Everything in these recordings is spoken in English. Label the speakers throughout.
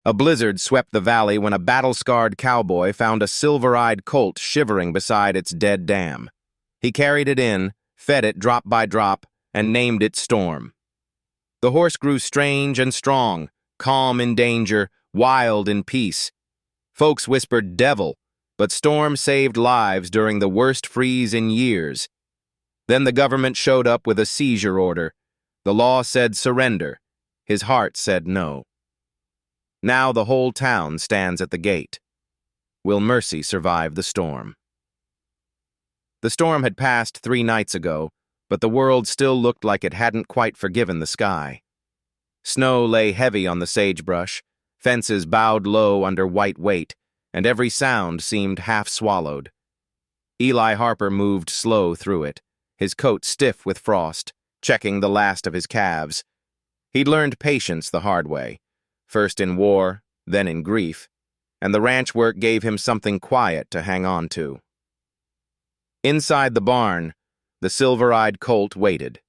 Speaker 1: A blizzard swept the valley when a battle-scarred cowboy found a silver-eyed colt shivering beside its dead dam. He carried it in, fed it drop by drop, and named it Storm. The horse grew strange and strong, calm in danger, wild in peace. Folks whispered devil, but Storm saved lives during the worst freeze in years. Then the government showed up with a seizure order. The law said surrender. His heart said no. Now the whole town stands at the gate. Will mercy survive the storm? The storm had passed 3 nights ago, but the world still looked like it hadn't quite forgiven the sky. Snow lay heavy on the sagebrush, fences bowed low under white weight, and every sound seemed half-swallowed. Eli Harper moved slow through it, his coat stiff with frost, checking the last of his calves. He'd learned patience the hard way, first in war, then in grief, and the ranch work gave him something quiet to hang on to. Inside the barn, the silver-eyed colt waited.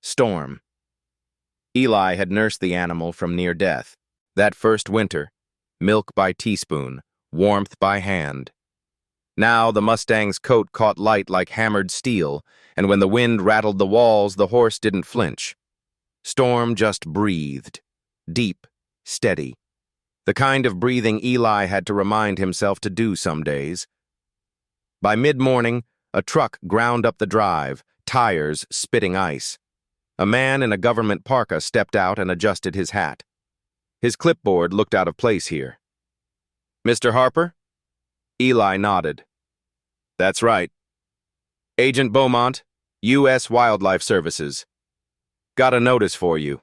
Speaker 1: Storm. Eli had nursed the animal from near death. That first winter, milk by teaspoon, warmth by hand. Now the Mustang's coat caught light like hammered steel, and when the wind rattled the walls, the horse didn't flinch. Storm just breathed. Deep, steady. The kind of breathing Eli had to remind himself to do some days. By mid-morning, a truck ground up the drive, tires spitting ice. A man in a government parka stepped out and adjusted his hat. His clipboard looked out of place here. "Mr. Harper?" Eli nodded. "That's right. Agent Beaumont, U.S. Wildlife Services. Got a notice for you."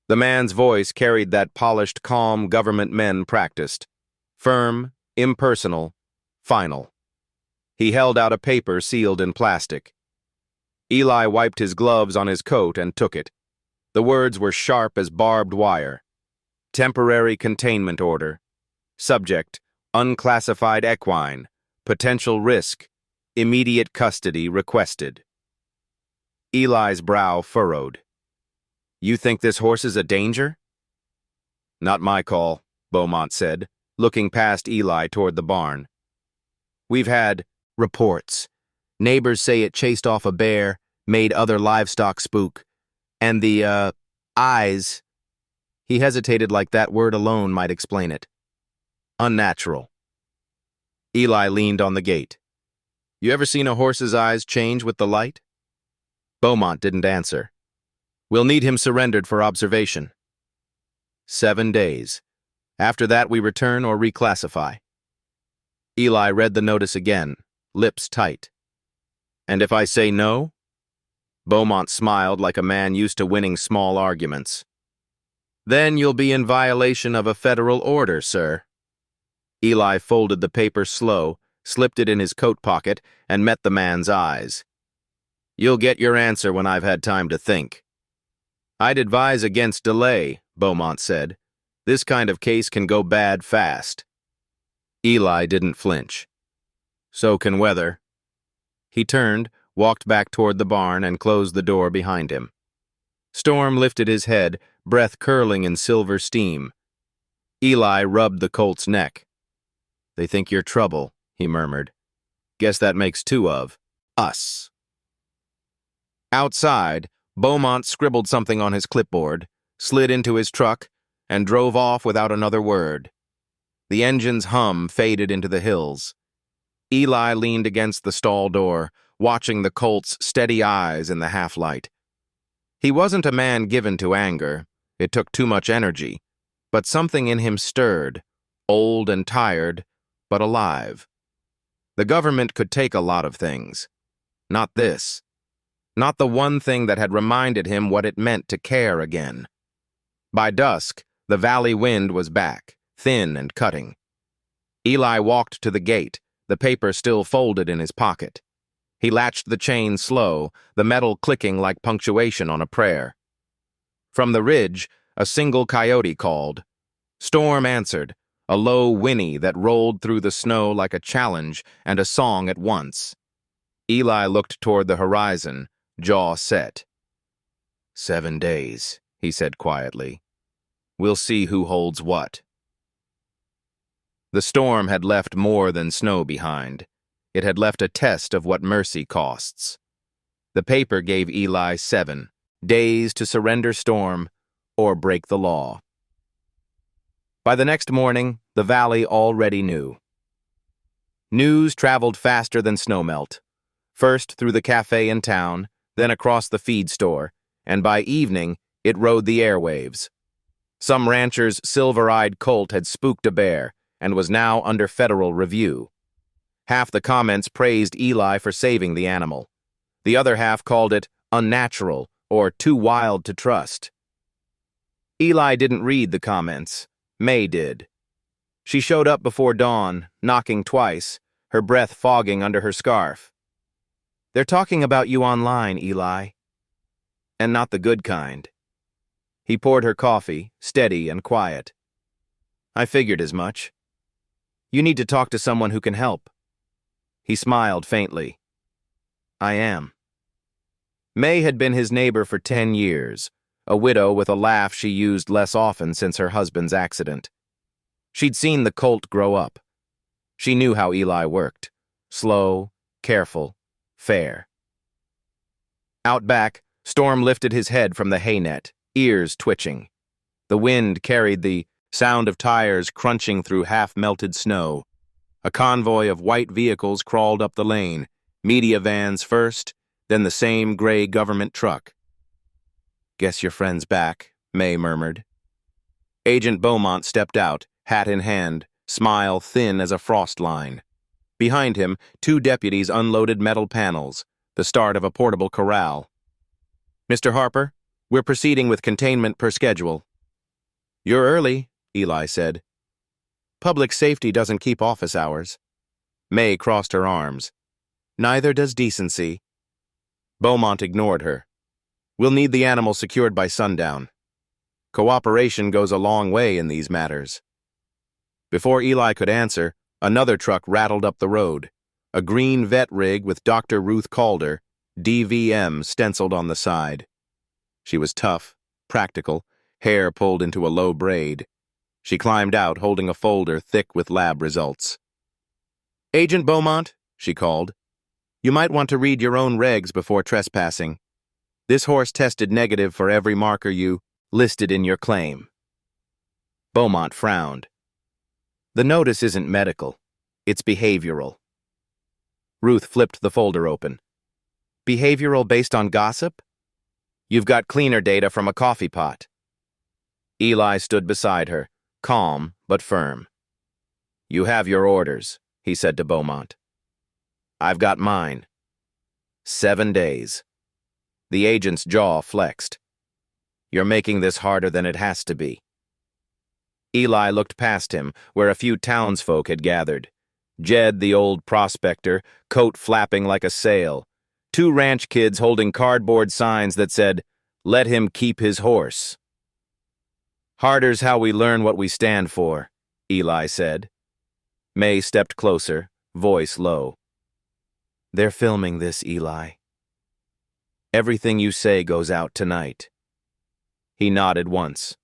Speaker 1: The man's voice carried that polished, calm government men practiced. Firm, impersonal, final. He held out a paper sealed in plastic. Eli wiped his gloves on his coat and took it. The words were sharp as barbed wire. Temporary containment order. Subject, unclassified equine. Potential risk. Immediate custody requested. Eli's brow furrowed. "You think this horse is a danger?" "Not my call," Beaumont said, looking past Eli toward the barn. "We've had reports. Neighbors say it chased off a bear, made other livestock spook, and the, eyes—" He hesitated like that word alone might explain it. "Unnatural." Eli leaned on the gate. "You ever seen a horse's eyes change with the light?" Beaumont didn't answer. "We'll need him surrendered for observation." 7 days. After that we return or reclassify. Eli read the notice again, lips tight. "And if I say no?" Beaumont smiled like a man used to winning small arguments. "Then you'll be in violation of a federal order, sir." Eli folded the paper slow, slipped it in his coat pocket, and met the man's eyes. "You'll get your answer when I've had time to think." "I'd advise against delay," Beaumont said. "This kind of case can go bad fast." Eli didn't flinch. "So can weather." He turned, walked back toward the barn, and closed the door behind him. Storm lifted his head, breath curling in silver steam. Eli rubbed the colt's neck. "They think you're trouble," he murmured. "Guess that makes 2 of us." Outside, Beaumont scribbled something on his clipboard, slid into his truck, and drove off without another word. The engine's hum faded into the hills. Eli leaned against the stall door, watching the colt's steady eyes in the half-light. He wasn't a man given to anger. It took too much energy. But something in him stirred, old and tired, but alive. The government could take a lot of things. Not this. Not the one thing that had reminded him what it meant to care again. By dusk, the valley wind was back, thin and cutting. Eli walked to the gate, the paper still folded in his pocket. He latched the chain slow, the metal clicking like punctuation on a prayer. From the ridge, a single coyote called. Storm answered, a low whinny that rolled through the snow like a challenge and a song at once. Eli looked toward the horizon, jaw set. 7 days, he said quietly. We'll see who holds what. The storm had left more than snow behind. It had left a test of what mercy costs. The paper gave Eli 7 days to surrender storm or break the law. By the next morning, the valley already knew. News traveled faster than snowmelt, first through the cafe in town, then across the feed store, and by evening, it rode the airwaves. Some rancher's silver-eyed colt had spooked a bear and was now under federal review. Half the comments praised Eli for saving the animal. The other half called it unnatural or too wild to trust. Eli didn't read the comments. May did. She showed up before dawn, knocking twice, her breath fogging under her scarf. "They're talking about you online, Eli. And not the good kind." He poured her coffee, steady and quiet. "I figured as much. You need to talk to someone who can help." He smiled faintly. "I am." May had been his neighbor for 10 years, a widow with a laugh she used less often since her husband's accident. She'd seen the colt grow up. She knew how Eli worked. Slow, careful, fair. Out back, Storm lifted his head from the hay net, ears twitching. The wind carried the sound of tires crunching through half-melted snow. A convoy of white vehicles crawled up the lane, media vans first, then the same gray government truck. "Guess your friend's back," May murmured. Agent Beaumont stepped out, hat in hand, smile thin as a frost line. Behind him, 2 deputies unloaded metal panels, the start of a portable corral. "Mr. Harper, we're proceeding with containment per schedule." "You're early," Eli said. "Public safety doesn't keep office hours." May crossed her arms. "Neither does decency." Beaumont ignored her. "We'll need the animal secured by sundown. Cooperation goes a long way in these matters." Before Eli could answer, another truck rattled up the road, a green vet rig with Dr. Ruth Calder, DVM, stenciled on the side. She was tough, practical, hair pulled into a low braid. She climbed out, holding a folder thick with lab results. "Agent Beaumont," she called, "you might want to read your own regs before trespassing. This horse tested negative for every marker you listed in your claim." Beaumont frowned. "The notice isn't medical. It's behavioral." Ruth flipped the folder open. "Behavioral based on gossip? You've got cleaner data from a coffee pot." Eli stood beside her, calm but firm. "You have your orders," he said to Beaumont. "I've got mine. 7 days." The agent's jaw flexed. "You're making this harder than it has to be." Eli looked past him, where a few townsfolk had gathered. Jed, the old prospector, coat flapping like a sail. 2 ranch kids holding cardboard signs that said, "Let him keep his horse." "Harder's how we learn what we stand for," Eli said. May stepped closer, voice low. "They're filming this, Eli. Everything you say goes out tonight." He nodded once.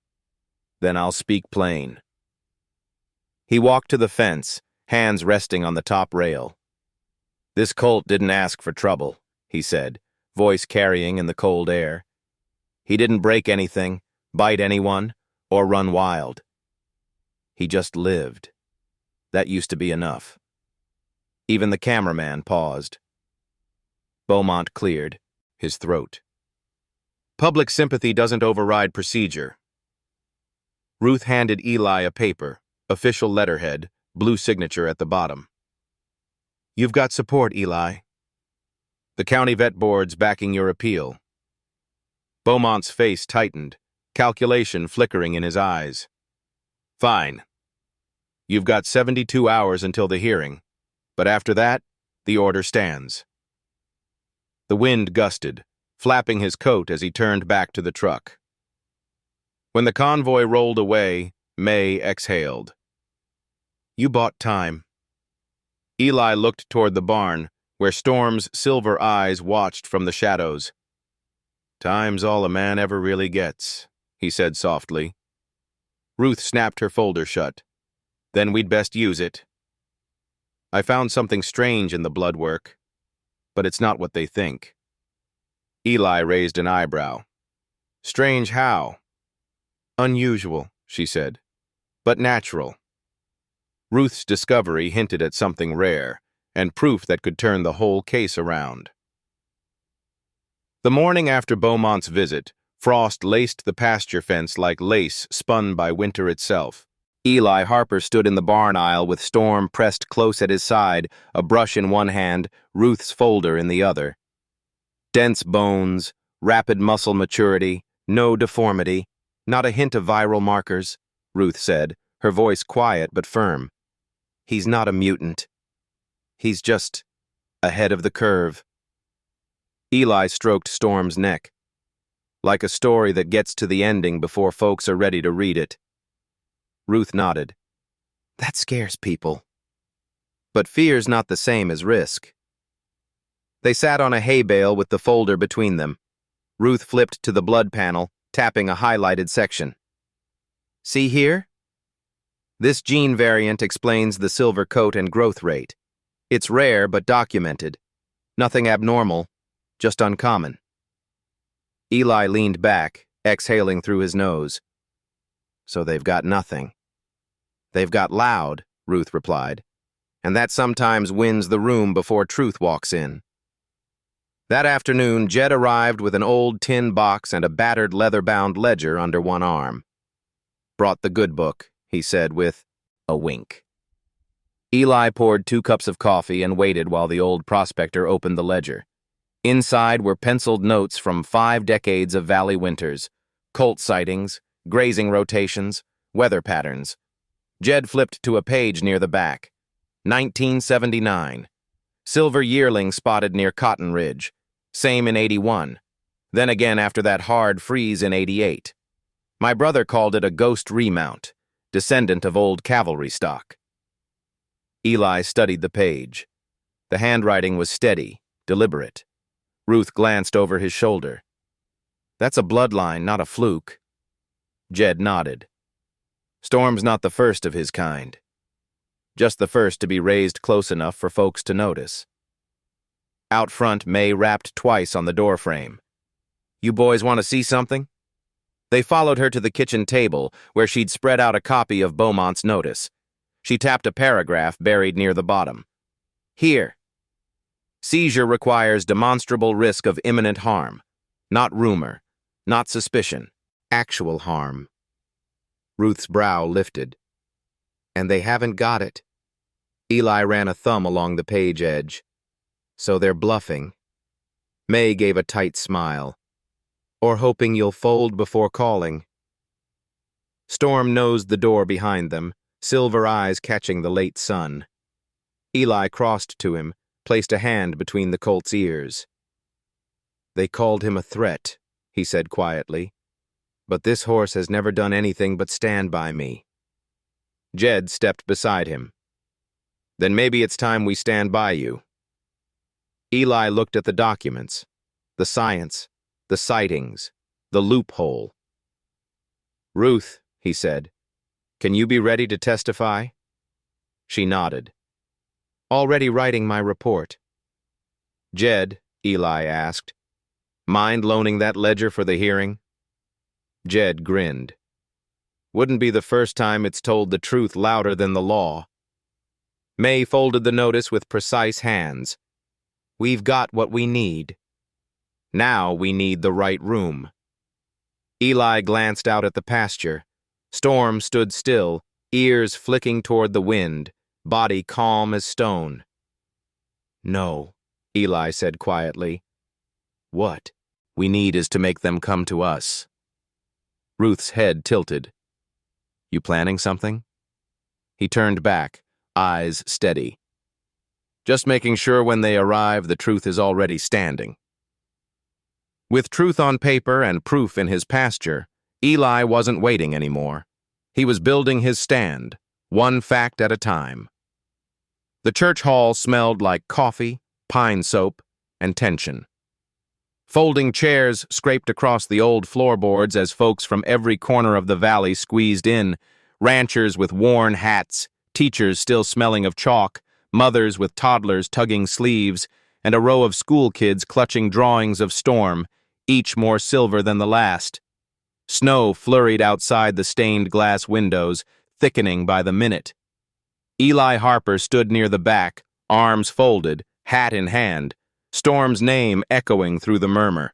Speaker 1: "Then I'll speak plain." He walked to the fence, hands resting on the top rail. "This colt didn't ask for trouble," he said, voice carrying in the cold air. "He didn't break anything, bite anyone, or run wild. He just lived. That used to be enough." Even the cameraman paused. Beaumont cleared, his throat. "Public sympathy doesn't override procedure." Ruth handed Eli a paper, official letterhead, blue signature at the bottom. "You've got support, Eli. The county vet board's backing your appeal." Beaumont's face tightened, calculation flickering in his eyes. "Fine. You've got 72 hours until the hearing, but after that, the order stands." The wind gusted, flapping his coat as he turned back to the truck. When the convoy rolled away, May exhaled. "You bought time." Eli looked toward the barn, where Storm's silver eyes watched from the shadows. "Time's all a man ever really gets," he said softly. Ruth snapped her folder shut. Then we'd best use it. I found something strange in the blood work, but it's not what they think. Eli raised an eyebrow. Strange how? Unusual, she said, but natural. Ruth's discovery hinted at something rare, and proof that could turn the whole case around. The morning after Beaumont's visit, frost laced the pasture fence like lace spun by winter itself. Eli Harper stood in the barn aisle with Storm pressed close at his side, a brush in one hand, Ruth's folder in the other. Dense bones, rapid muscle maturity, no deformity, not a hint of viral markers, Ruth said, her voice quiet but firm. He's not a mutant. He's just ahead of the curve. Eli stroked Storm's neck, like a story that gets to the ending before folks are ready to read it. Ruth nodded. That scares people. But fear's not the same as risk. They sat on a hay bale with the folder between them. Ruth flipped to the blood panel, tapping a highlighted section. See here? This gene variant explains the silver coat and growth rate. It's rare but documented. Nothing abnormal, just uncommon. Eli leaned back, exhaling through his nose. So they've got nothing. They've got loud, Ruth replied, and that sometimes wins the room before truth walks in. That afternoon, Jed arrived with an old tin box and a battered leather-bound ledger under one arm. Brought the good book, he said with a wink. Eli poured 2 cups of coffee and waited while the old prospector opened the ledger. Inside were penciled notes from 5 decades of valley winters, colt sightings, grazing rotations, weather patterns. Jed flipped to a page near the back. 1979. Silver yearling spotted near Cotton Ridge. Same in 81. Then again after that hard freeze in 88. My brother called it a ghost remount, descendant of old cavalry stock. Eli studied the page. The handwriting was steady, deliberate. Ruth glanced over his shoulder. That's a bloodline, not a fluke. Jed nodded. Storm's not the first of his kind. Just the first to be raised close enough for folks to notice. Out front, May rapped twice on the doorframe. You boys want to see something? They followed her to the kitchen table, where she'd spread out a copy of Beaumont's notice. She tapped a paragraph buried near the bottom. Here. Seizure requires demonstrable risk of imminent harm. Not rumor. Not suspicion. Actual harm. Ruth's brow lifted. And they haven't got it. Eli ran a thumb along the page edge. So they're bluffing. May gave a tight smile. Or hoping you'll fold before calling. Storm nosed the door behind them, silver eyes catching the late sun. Eli crossed to him, placed a hand between the colt's ears. They called him a threat, he said quietly. But this horse has never done anything but stand by me. Jed stepped beside him. Then maybe it's time we stand by you. Eli looked at the documents, the science, the sightings, the loophole. Ruth, he said, can you be ready to testify? She nodded. Already writing my report. Jed, Eli asked, mind loaning that ledger for the hearing? Jed grinned. Wouldn't be the first time it's told the truth louder than the law. May folded the notice with precise hands. We've got what we need. Now we need the right room. Eli glanced out at the pasture. Storm stood still, ears flicking toward the wind, body calm as stone. No, Eli said quietly. What we need is to make them come to us. Ruth's head tilted. You planning something? He turned back, eyes steady. Just making sure when they arrive the truth is already standing. With truth on paper and proof in his pasture, Eli wasn't waiting anymore. He was building his stand, one fact at a time. The church hall smelled like coffee, pine soap, and tension. Folding chairs scraped across the old floorboards as folks from every corner of the valley squeezed in, ranchers with worn hats, Teachers still smelling of chalk, mothers with toddlers tugging sleeves, and a row of school kids clutching drawings of Storm, each more silver than the last. Snow flurried outside the stained glass windows, thickening by the minute. Eli Harper stood near the back, arms folded, hat in hand, Storm's name echoing through the murmur.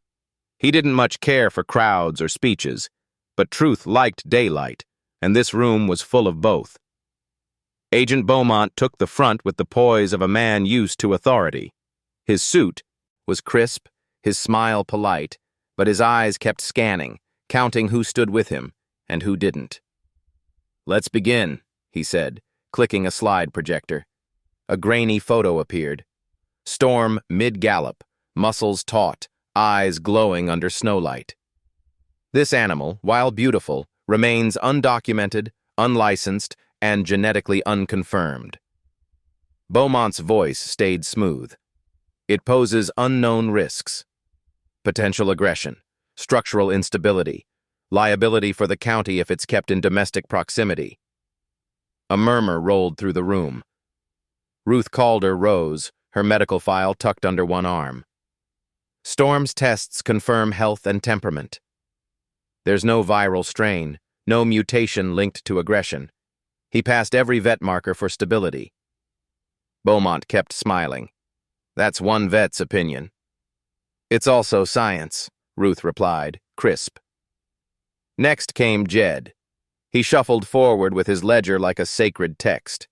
Speaker 1: He didn't much care for crowds or speeches, but Truth liked daylight, and this room was full of both. Agent Beaumont took the front with the poise of a man used to authority. His suit was crisp, his smile polite, but his eyes kept scanning, counting who stood with him and who didn't. "Let's begin," he said, clicking a slide projector. A grainy photo appeared. Storm mid-gallop, muscles taut, eyes glowing under snowlight. This animal, while beautiful, remains undocumented, unlicensed, and genetically unconfirmed. Beaumont's voice stayed smooth. It poses unknown risks. Potential aggression, structural instability, liability for the county if it's kept in domestic proximity. A murmur rolled through the room. Ruth Calder rose, her medical file tucked under one arm. Storm's tests confirm health and temperament. There's no viral strain, no mutation linked to aggression. He passed every vet marker for stability. Beaumont kept smiling. That's one vet's opinion. It's also science, Ruth replied, crisp. Next came Jed. He shuffled forward with his ledger like a sacred text.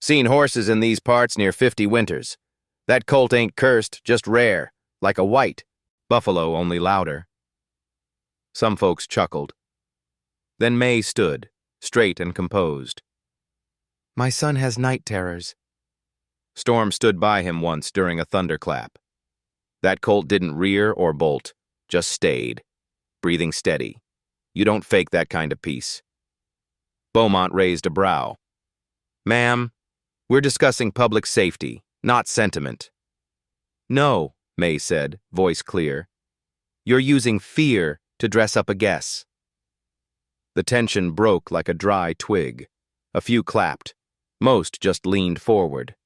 Speaker 1: Seen horses in these parts near 50 winters. That colt ain't cursed, just rare, like a white. Buffalo, only louder. Some folks chuckled. Then May stood, straight and composed. My son has night terrors. Storm stood by him once during a thunderclap. That colt didn't rear or bolt, just stayed, breathing steady. You don't fake that kind of peace. Beaumont raised a brow. Ma'am, we're discussing public safety, not sentiment. No, May said, voice clear. You're using fear to dress up a guess. The tension broke like a dry twig. A few clapped. Most just leaned forward.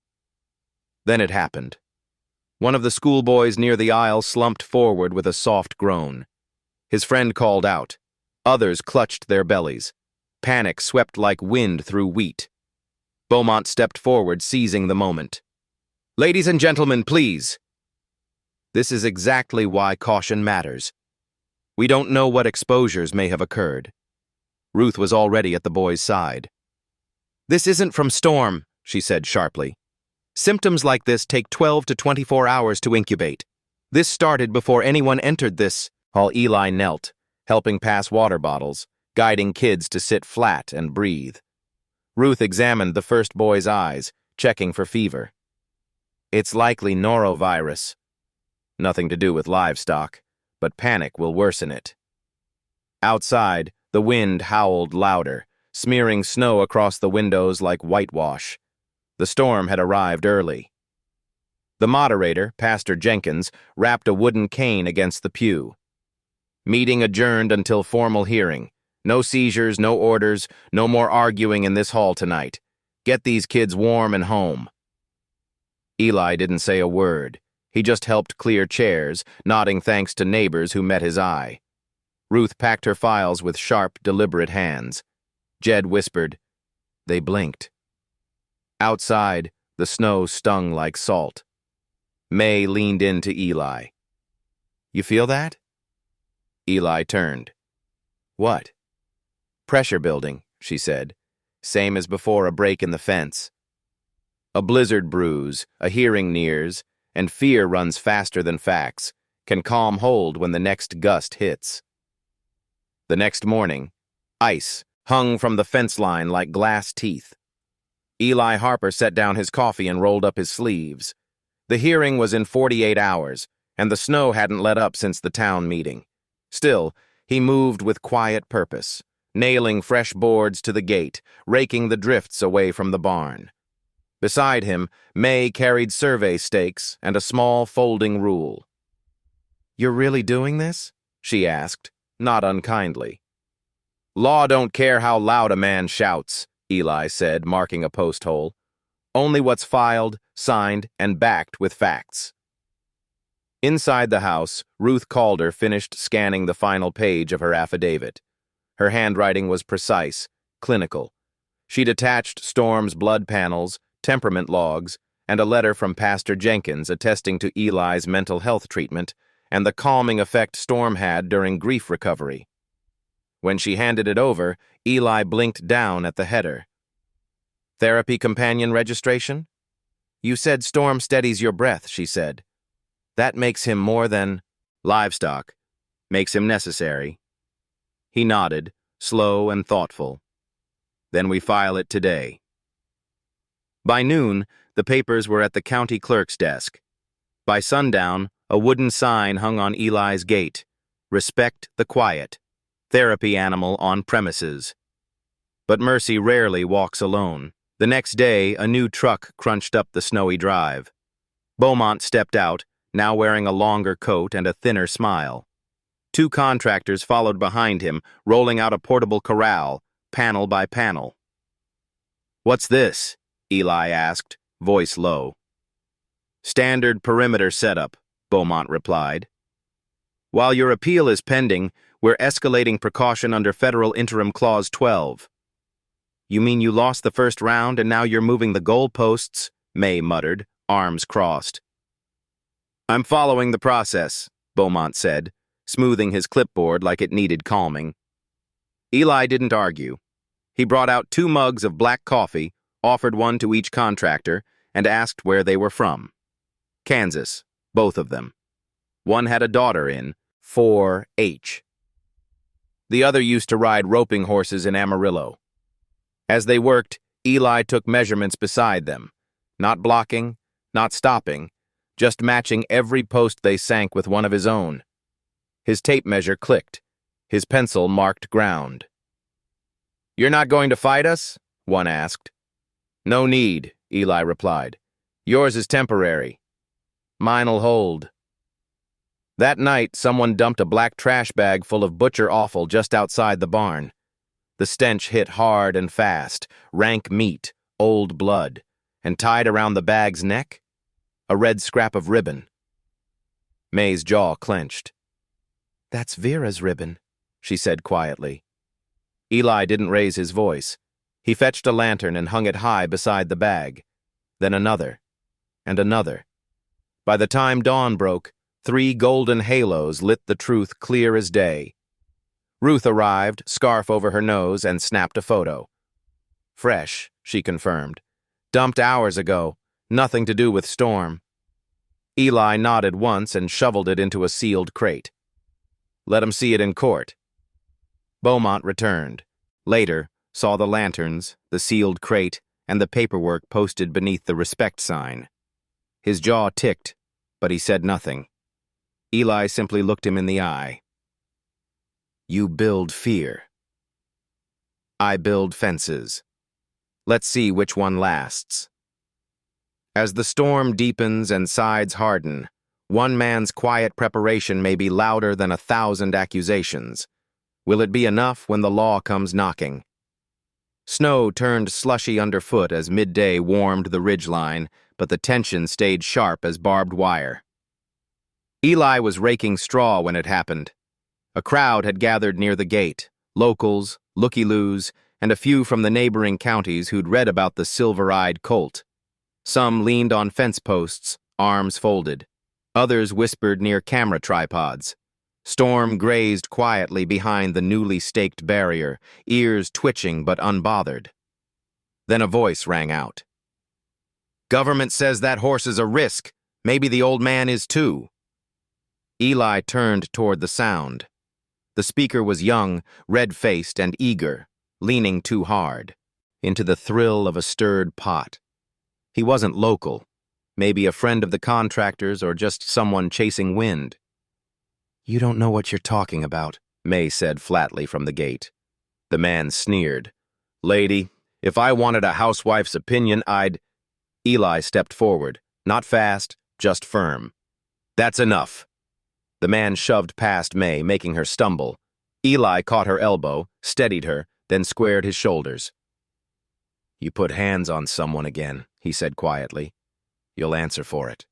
Speaker 1: Then it happened. One of the schoolboys near the aisle slumped forward with a soft groan. His friend called out. Others clutched their bellies. Panic swept like wind through wheat. Beaumont stepped forward, seizing the moment. Ladies and gentlemen, please. This is exactly why caution matters. We don't know what exposures may have occurred. Ruth was already at the boy's side. This isn't from Storm, she said sharply. Symptoms like this take 12 to 24 hours to incubate. This started before anyone entered this, while Eli knelt, helping pass water bottles, guiding kids to sit flat and breathe. Ruth examined the first boy's eyes, checking for fever. It's likely norovirus. Nothing to do with livestock, but panic will worsen it. Outside, the wind howled louder, smearing snow across the windows like whitewash. The storm had arrived early. The moderator, Pastor Jenkins, rapped a wooden cane against the pew. Meeting adjourned until formal hearing. No seizures, no orders, no more arguing in this hall tonight. Get these kids warm and home. Eli didn't say a word. He just helped clear chairs, nodding thanks to neighbors who met his eye. Ruth packed her files with sharp, deliberate hands. Jed whispered. They blinked. Outside, the snow stung like salt. May leaned into Eli. You feel that? Eli turned. What? Pressure building, she said. Same as before a break in the fence. A blizzard brews, a hearing nears, and fear runs faster than facts, can calm hold when the next gust hits. The next morning, ice hung from the fence line like glass teeth. Eli Harper set down his coffee and rolled up his sleeves. The hearing was in 48 hours, and the snow hadn't let up since the town meeting. Still, he moved with quiet purpose, nailing fresh boards to the gate, raking the drifts away from the barn. Beside him, May carried survey stakes and a small folding rule. You're really doing this? She asked, not unkindly. Law don't care how loud a man shouts, Eli said, marking a post hole. Only what's filed, signed, and backed with facts. Inside the house, Ruth Calder finished scanning the final page of her affidavit. Her handwriting was precise, clinical. She'd attached Storm's blood panels, temperament logs, and a letter from Pastor Jenkins attesting to Eli's mental health treatment and the calming effect Storm had during grief recovery. When she handed it over, Eli blinked down at the header. Therapy companion registration? You said Storm steadies your breath, she said. That makes him more than livestock. Makes him necessary. He nodded, slow and thoughtful. Then we file it today. By noon, the papers were at the county clerk's desk. By sundown, a wooden sign hung on Eli's gate. Respect the quiet. Therapy animal on premises. But Mercy rarely walks alone. The next day, a new truck crunched up the snowy drive. Beaumont stepped out, now wearing a longer coat and a thinner smile. 2 contractors followed behind him, rolling out a portable corral, panel by panel. What's this? Eli asked, voice low. Standard perimeter setup, Beaumont replied. While your appeal is pending, we're escalating precaution under Federal Interim Clause 12. You mean you lost the first round and now you're moving the goalposts? May muttered, arms crossed. I'm following the process, Beaumont said, smoothing his clipboard like it needed calming. Eli didn't argue. He brought out 2 mugs of black coffee, offered one to each contractor, and asked where they were from. Kansas, both of them. One had a daughter in 4-H. The other used to ride roping horses in Amarillo. As they worked, Eli took measurements beside them, not blocking, not stopping, just matching every post they sank with one of his own. His tape measure clicked. His pencil marked ground. You're not going to fight us? One asked. No need, Eli replied. Yours is temporary. Mine'll hold. That night, someone dumped a black trash bag full of butcher offal just outside the barn. The stench hit hard and fast, rank meat, old blood, and tied around the bag's neck, a red scrap of ribbon. May's jaw clenched. That's Vera's ribbon, she said quietly. Eli didn't raise his voice. He fetched a lantern and hung it high beside the bag. Then another, and another. By the time dawn broke, 3 golden halos lit the truth clear as day. Ruth arrived, scarf over her nose, and snapped a photo. Fresh, she confirmed. Dumped hours ago. Nothing to do with Storm. Eli nodded once and shoveled it into a sealed crate. Let him see it in court. Beaumont returned. Later, saw the lanterns, the sealed crate, and the paperwork posted beneath the respect sign. His jaw ticked, but he said nothing. Eli simply looked him in the eye. You build fear. I build fences. Let's see which one lasts. As the storm deepens and sides harden, one man's quiet preparation may be louder than 1,000 accusations. Will it be enough when the law comes knocking? Snow turned slushy underfoot as midday warmed the ridgeline, but the tension stayed sharp as barbed wire. Eli was raking straw when it happened. A crowd had gathered near the gate, locals, looky-loos, and a few from the neighboring counties who'd read about the silver-eyed colt. Some leaned on fence posts, arms folded. Others whispered near camera tripods. Storm grazed quietly behind the newly staked barrier, ears twitching but unbothered. Then a voice rang out. Government says that horse is a risk. Maybe the old man is too. Eli turned toward the sound. The speaker was young, red-faced, and eager, leaning too hard, into the thrill of a stirred pot. He wasn't local, maybe a friend of the contractors or just someone chasing wind. You don't know what you're talking about, May said flatly from the gate. The man sneered. Lady, if I wanted a housewife's opinion, I'd... Eli stepped forward, not fast, just firm. That's enough. The man shoved past May, making her stumble. Eli caught her elbow, steadied her, then squared his shoulders. You put hands on someone again, he said quietly. You'll answer for it.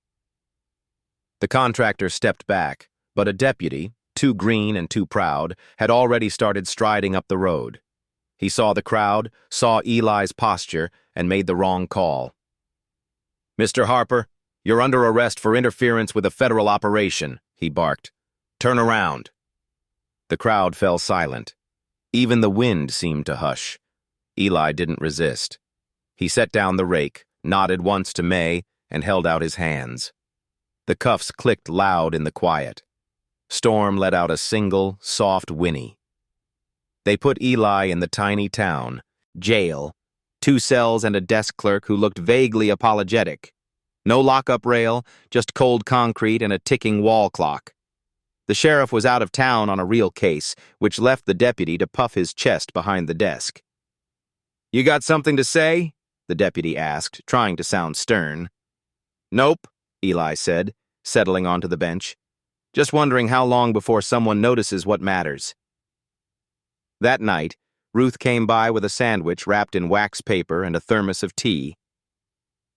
Speaker 1: The contractor stepped back, but a deputy, too green and too proud, had already started striding up the road. He saw the crowd, saw Eli's posture, and made the wrong call. Mr. Harper, you're under arrest for interference with a federal operation, he barked. Turn around. The crowd fell silent. Even the wind seemed to hush. Eli didn't resist. He set down the rake, nodded once to May, and held out his hands. The cuffs clicked loud in the quiet. Storm let out a single, soft whinny. They put Eli in the tiny town, jail, 2 cells and a desk clerk who looked vaguely apologetic. No lockup rail, just cold concrete and a ticking wall clock. The sheriff was out of town on a real case, which left the deputy to puff his chest behind the desk. You got something to say? The deputy asked, trying to sound stern. Nope, Eli said, settling onto the bench. Just wondering how long before someone notices what matters. That night, Ruth came by with a sandwich wrapped in wax paper and a thermos of tea.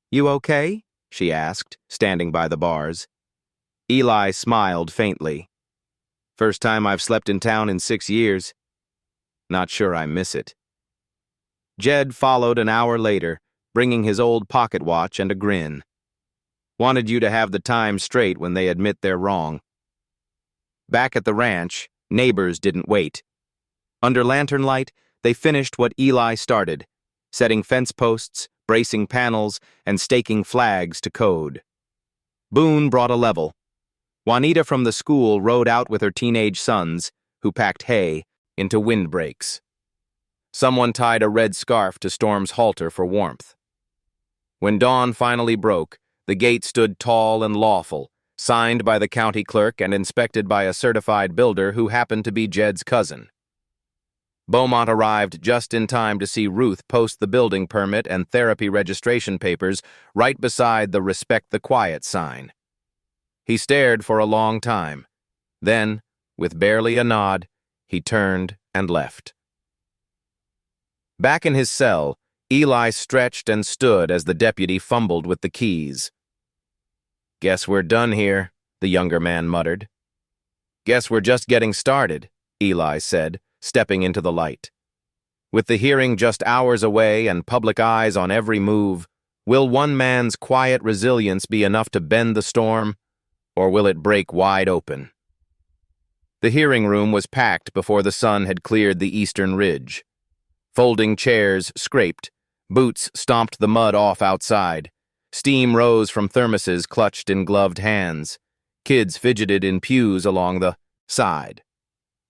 Speaker 1: You okay? She asked, standing by the bars. Eli smiled faintly. First time I've slept in town in 6 years. Not sure I miss it. Jed followed an hour later, bringing his old pocket watch and a grin. Wanted you to have the time straight when they admit they're wrong. Back at the ranch, neighbors didn't wait. Under lantern light, they finished what Eli started, setting fence posts, bracing panels, and staking flags to code. Boone brought a level. Juanita from the school rode out with her teenage sons, who packed hay, into windbreaks. Someone tied a red scarf to Storm's halter for warmth. When dawn finally broke, the gate stood tall and lawful, signed by the county clerk and inspected by a certified builder who happened to be Jed's cousin. Beaumont arrived just in time to see Ruth post the building permit and therapy registration papers right beside the Respect the Quiet sign. He stared for a long time. Then, with barely a nod, he turned and left. Back in his cell, Eli stretched and stood as the deputy fumbled with the keys. Guess we're done here, the younger man muttered. Guess we're just getting started, Eli said, stepping into the light. With the hearing just hours away and public eyes on every move, will one man's quiet resilience be enough to bend the storm, or will it break wide open? The hearing room was packed before the sun had cleared the eastern ridge. Folding chairs scraped, boots stomped the mud off outside, steam rose from thermoses clutched in gloved hands, kids fidgeted in pews along the side.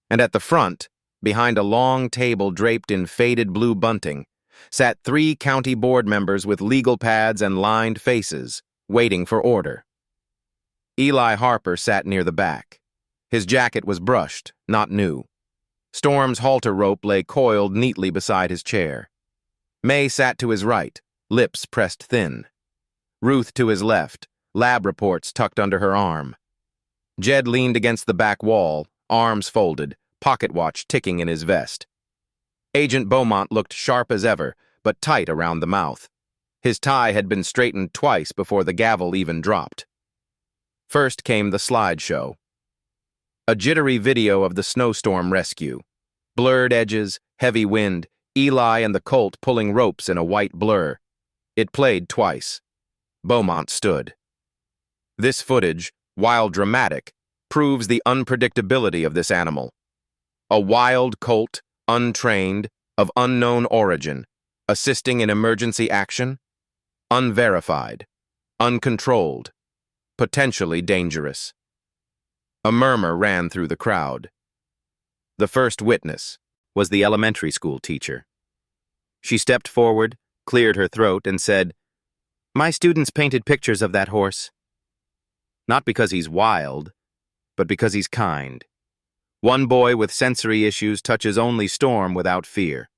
Speaker 1: And at the front, behind a long table draped in faded blue bunting, sat 3 county board members with legal pads and lined faces, waiting for order. Eli Harper sat near the back. His jacket was brushed, not new. Storm's halter rope lay coiled neatly beside his chair. May sat to his right, lips pressed thin. Ruth to his left, lab reports tucked under her arm. Jed leaned against the back wall, arms folded, pocket watch ticking in his vest. Agent Beaumont looked sharp as ever, but tight around the mouth. His tie had been straightened twice before the gavel even dropped. First came the slideshow. A jittery video of the snowstorm rescue. Blurred edges, heavy wind, Eli and the colt pulling ropes in a white blur. It played twice. Beaumont stood. This footage, while dramatic, proves the unpredictability of this animal. A wild colt, untrained, of unknown origin, assisting in emergency action, unverified, uncontrolled, potentially dangerous. A murmur ran through the crowd. The first witness was the elementary school teacher. She stepped forward, cleared her throat, and said, "My students painted pictures of that horse. Not because he's wild, but because he's kind. One boy with sensory issues touches only Storm without fear."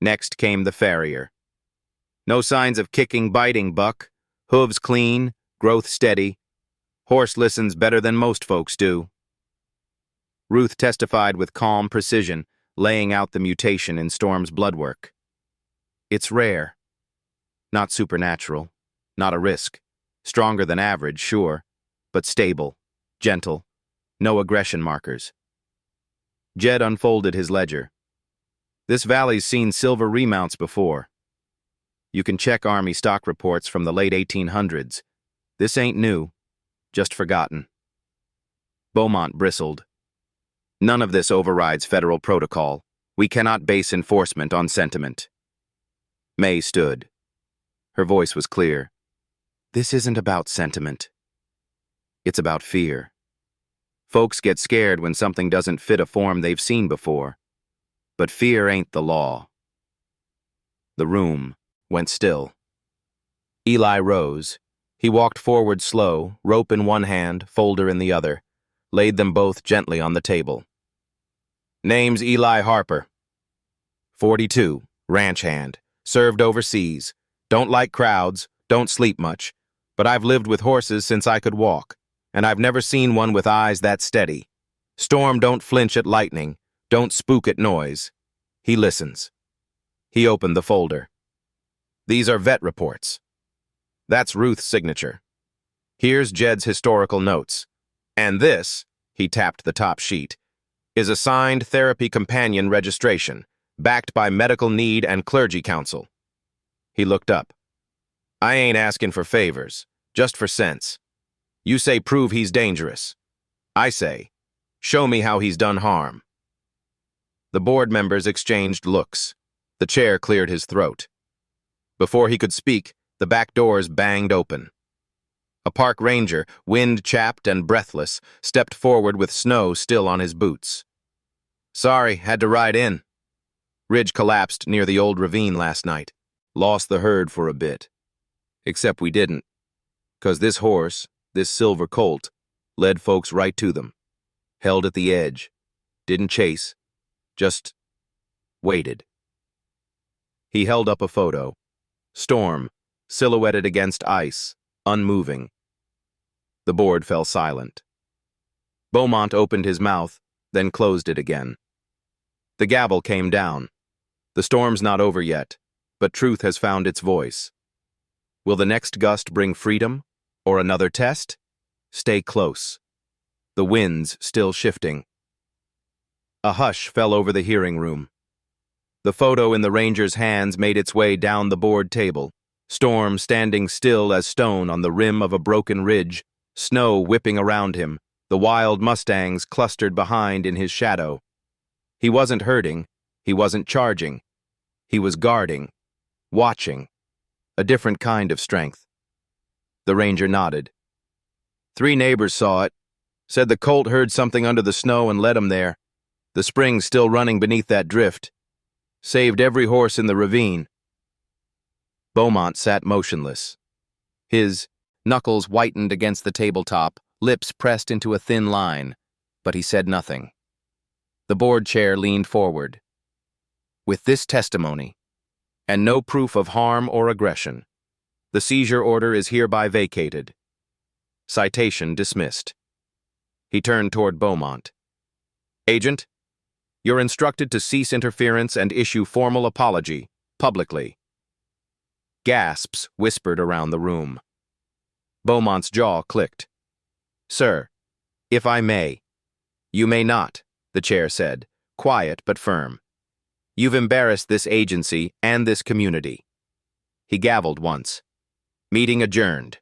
Speaker 1: Next came the farrier. "No signs of kicking, biting, Buck. Hooves clean, growth steady. Horse listens better than most folks do." Ruth testified with calm precision, laying out the mutation in Storm's bloodwork. It's rare. Not supernatural. Not a risk. Stronger than average, sure, but stable, gentle, no aggression markers. Jed unfolded his ledger. This valley's seen silver remounts before. You can check Army stock reports from the late 1800s. This ain't new, just forgotten. Beaumont bristled. None of this overrides federal protocol. We cannot base enforcement on sentiment. May stood. Her voice was clear. This isn't about sentiment. It's about fear. Folks get scared when something doesn't fit a form they've seen before. But fear ain't the law. The room went still. Eli rose. He walked forward slow, rope in one hand, folder in the other, laid them both gently on the table. Name's Eli Harper. 42, ranch hand, served overseas. Don't like crowds, don't sleep much, but I've lived with horses since I could walk, and I've never seen one with eyes that steady. Storm don't flinch at lightning, don't spook at noise. He listens. He opened the folder. These are vet reports. That's Ruth's signature. Here's Jed's historical notes. And this, he tapped the top sheet, is a signed therapy companion registration, backed by medical need and clergy council. He looked up. I ain't asking for favors, just for sense. You say prove he's dangerous. I say, show me how he's done harm. The board members exchanged looks. The chair cleared his throat. Before he could speak, the back doors banged open. A park ranger, wind-chapped and breathless, stepped forward with snow still on his boots. Sorry, had to ride in. Ridge collapsed near the old ravine last night. Lost the herd for a bit. Except we didn't. 'Cause this horse, this silver colt, led folks right to them. Held at the edge. Didn't chase. Just waited. He held up a photo. Storm, silhouetted against ice, unmoving. The board fell silent. Beaumont opened his mouth, then closed it again. The gavel came down. The storm's not over yet, but truth has found its voice. Will the next gust bring freedom, or another test? Stay close. The wind's still shifting. A hush fell over the hearing room. The photo in the ranger's hands made its way down the board table, Storm standing still as stone on the rim of a broken ridge, snow whipping around him, the wild mustangs clustered behind in his shadow. He wasn't hurting, he wasn't charging. He was guarding, watching, a different kind of strength. The ranger nodded. 3 neighbors saw it, said the colt heard something under the snow and led him there. The spring's still running beneath that drift. Saved every horse in the ravine. Beaumont sat motionless. His knuckles whitened against the tabletop, lips pressed into a thin line, but he said nothing. The board chair leaned forward. With this testimony, and no proof of harm or aggression, the seizure order is hereby vacated. Citation dismissed. He turned toward Beaumont. Agent, you're instructed to cease interference and issue formal apology, publicly. Gasps whispered around the room. Beaumont's jaw clicked. Sir, if I may. You may not, the chair said, quiet but firm. You've embarrassed this agency and this community. He gavelled once. Meeting adjourned.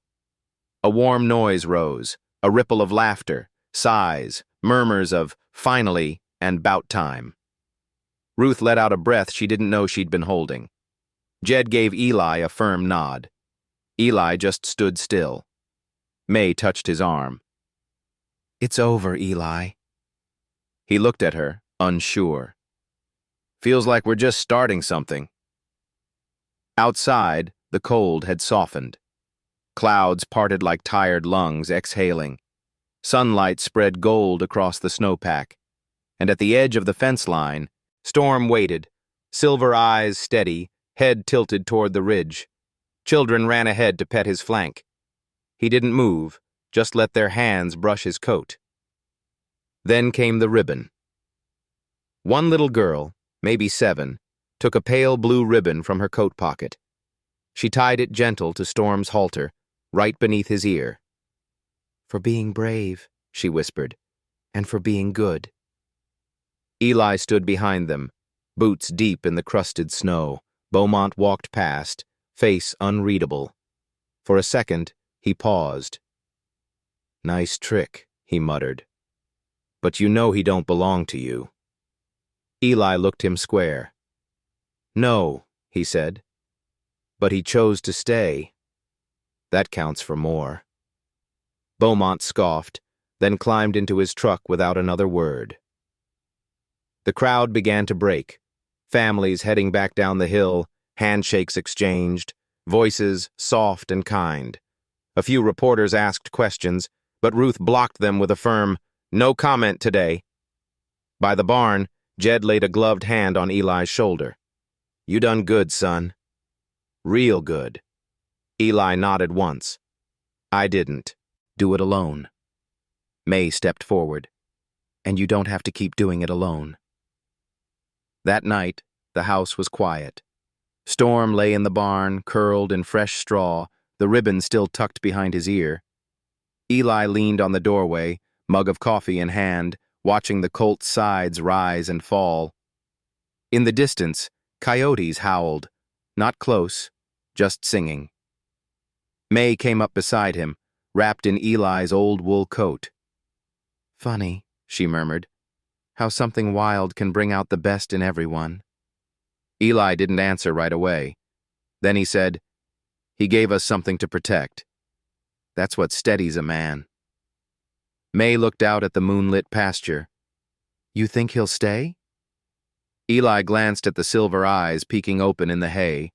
Speaker 1: A warm noise rose, a ripple of laughter, sighs, murmurs of finally and 'bout time. Ruth let out a breath she didn't know she'd been holding. Jed gave Eli a firm nod. Eli just stood still. May touched his arm. It's over, Eli. He looked at her, unsure. Feels like we're just starting something. Outside, the cold had softened. Clouds parted like tired lungs, exhaling. Sunlight spread gold across the snowpack. And at the edge of the fence line, Storm waited, silver eyes steady, head tilted toward the ridge. Children ran ahead to pet his flank. He didn't move, just let their hands brush his coat. Then came the ribbon. One little girl, maybe 7, took a pale blue ribbon from her coat pocket. She tied it gentle to Storm's halter, right beneath his ear. "For being brave," she whispered, "and for being good." Eli stood behind them, boots deep in the crusted snow. Beaumont walked past, face unreadable. For a second, he paused. "Nice trick," he muttered. "But you know he don't belong to you." Eli looked him square. "No," he said. "But he chose to stay. That counts for more." Beaumont scoffed, then climbed into his truck without another word. The crowd began to break. Families heading back down the hill, handshakes exchanged, voices soft and kind. A few reporters asked questions, but Ruth blocked them with a firm, "No comment today." By the barn, Jed laid a gloved hand on Eli's shoulder. "You done good, son. Real good." Eli nodded once. "I didn't. Do it alone." May stepped forward. "And you don't have to keep doing it alone." That night, the house was quiet. Storm lay in the barn, curled in fresh straw, the ribbon still tucked behind his ear. Eli leaned on the doorway, mug of coffee in hand, watching the colt's sides rise and fall. In the distance, coyotes howled, not close, just singing. May came up beside him, wrapped in Eli's old wool coat. "Funny," she murmured, "how something wild can bring out the best in everyone." Eli didn't answer right away. Then he said, "He gave us something to protect. That's what steadies a man." May looked out at the moonlit pasture. "You think he'll stay?" Eli glanced at the silver eyes peeking open in the hay.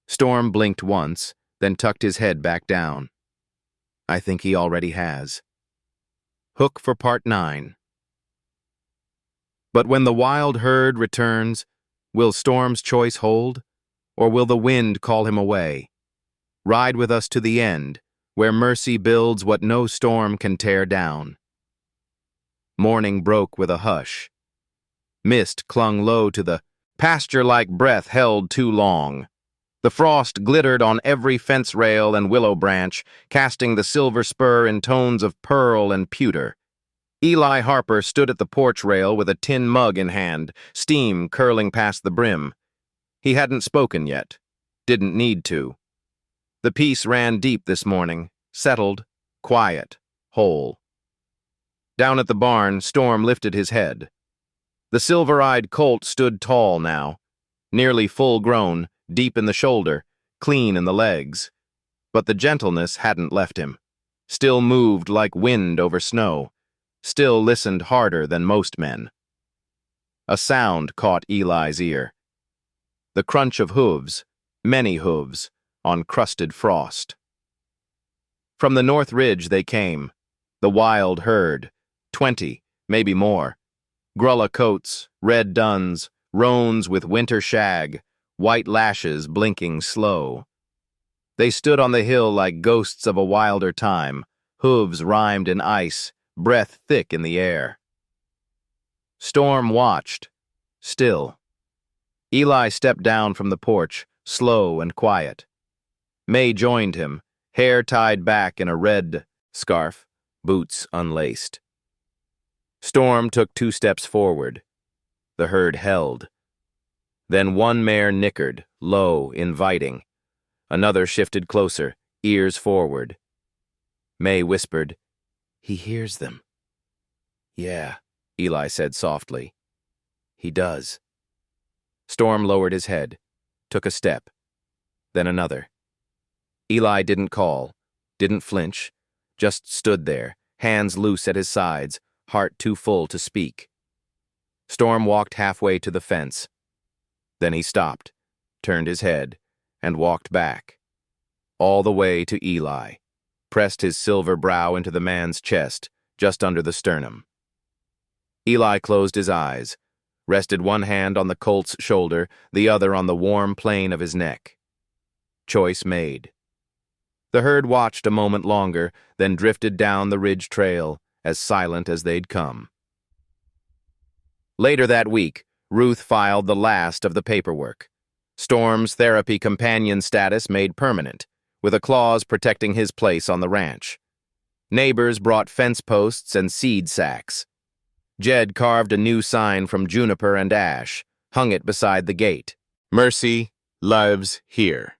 Speaker 1: Storm blinked once, then tucked his head back down. "I think he already has." Hook for Part 9. But when the wild herd returns, will Storm's choice hold, or will the wind call him away? Ride with us to the end, where mercy builds what no storm can tear down. Morning broke with a hush. Mist clung low to the pasture-like breath held too long. The frost glittered on every fence rail and willow branch, casting the silver spur in tones of pearl and pewter. Eli Harper stood at the porch rail with a tin mug in hand, steam curling past the brim. He hadn't spoken yet. Didn't need to. The peace ran deep this morning, settled, quiet, whole. Down at the barn, Storm lifted his head. The silver-eyed colt stood tall now, nearly full-grown, deep in the shoulder, clean in the legs. But the gentleness hadn't left him. Still moved like wind over snow. Still listened harder than most men. A sound caught Eli's ear. The crunch of hooves, many hooves, on crusted frost. From the north ridge they came, the wild herd, 20, maybe more. Grulla coats, red duns, roans with winter shag, white lashes blinking slow. They stood on the hill like ghosts of a wilder time, hooves rimed in ice, breath thick in the air. Storm watched, still. Eli stepped down from the porch, slow and quiet. May joined him, hair tied back in a red scarf, boots unlaced. Storm took 2 steps forward. The herd held. Then one mare nickered, low, inviting. Another shifted closer, ears forward. May whispered, "He hears them." "Yeah," Eli said softly. "He does." Storm lowered his head, took a step, then another. Eli didn't call, didn't flinch, just stood there, hands loose at his sides, heart too full to speak. Storm walked halfway to the fence. Then he stopped, turned his head, and walked back. All the way to Eli, pressed his silver brow into the man's chest, just under the sternum. Eli closed his eyes, rested one hand on the colt's shoulder, the other on the warm plane of his neck. Choice made. The herd watched a moment longer, then drifted down the ridge trail, as silent as they'd come. Later that week, Ruth filed the last of the paperwork. Storm's therapy companion status made permanent, with a clause protecting his place on the ranch. Neighbors brought fence posts and seed sacks. Jed carved a new sign from juniper and ash, hung it beside the gate. Mercy lives here.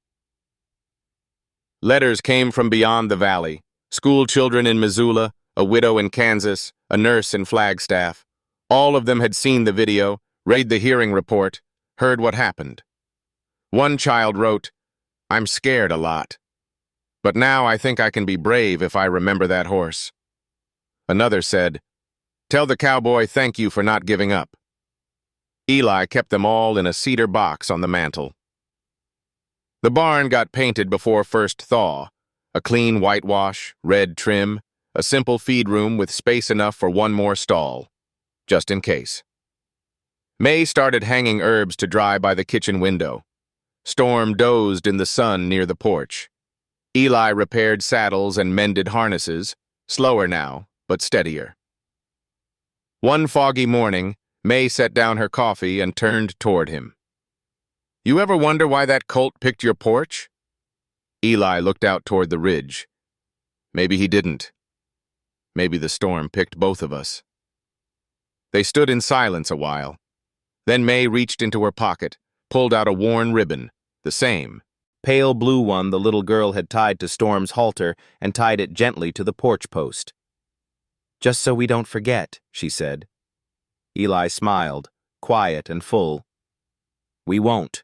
Speaker 1: Letters came from beyond the valley. School children in Missoula, a widow in Kansas, a nurse in Flagstaff. All of them had seen the video, read the hearing report, heard what happened. One child wrote, "I'm scared a lot. But now I think I can be brave if I remember that horse." Another said, "Tell the cowboy thank you for not giving up." Eli kept them all in a cedar box on the mantel. The barn got painted before first thaw. A clean whitewash, red trim, a simple feed room with space enough for one more stall, just in case. May started hanging herbs to dry by the kitchen window. Storm dozed in the sun near the porch. Eli repaired saddles and mended harnesses, slower now, but steadier. One foggy morning, May set down her coffee and turned toward him. "You ever wonder why that colt picked your porch?" Eli looked out toward the ridge. Maybe he didn't. Maybe the storm picked both of us. They stood in silence a while. Then May reached into her pocket, pulled out a worn ribbon, the same, pale blue one the little girl had tied to Storm's halter, and tied it gently to the porch post. "Just so we don't forget," she said. Eli smiled, quiet and full. "We won't."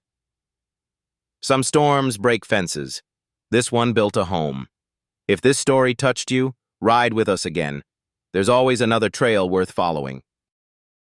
Speaker 1: Some storms break fences. This one built a home. If this story touched you, ride with us again. There's always another trail worth following.